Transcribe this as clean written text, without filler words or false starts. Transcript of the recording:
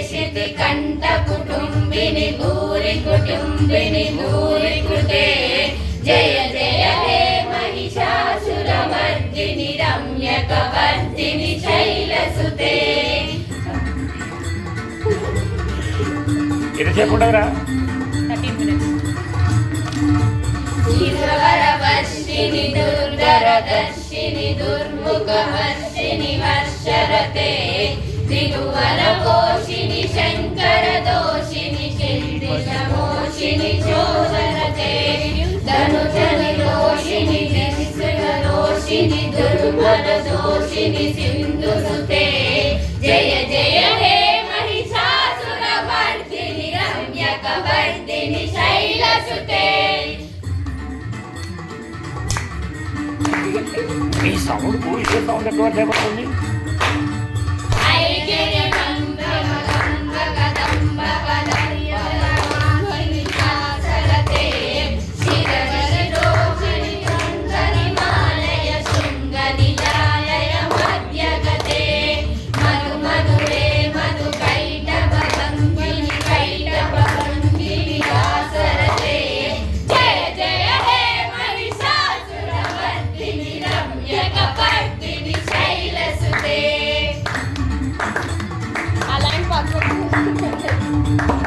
शिति कंठ कुटुंबिनि भूरि कुटुंबिनि भूरि कृते जय जय हे महिषासुरमर्दिनि रम्यकवर्दिनि शैलसुते ఎంతసేపు ఉండదురా 13 minutes ईश्वरवर्षिणि दुर्धरदर्शिनि दुर्मुखवर्षिणि वर्षरते त्रिभुवनपोषिणि शङ्करदोषिणि शिल्पिशमोषिणि चोदरते धनुजनिरोषिणि निःसृगरोषिणि दुर्मदोषिणि सिन्धुसुते जय जय हे महिषासुरमर्दिनि रम्यकवर्दिनि शैलसुते ఈ సౌండ్ పోలీసు సౌండ్ ఎక్కడ చేయబడుతుంది Align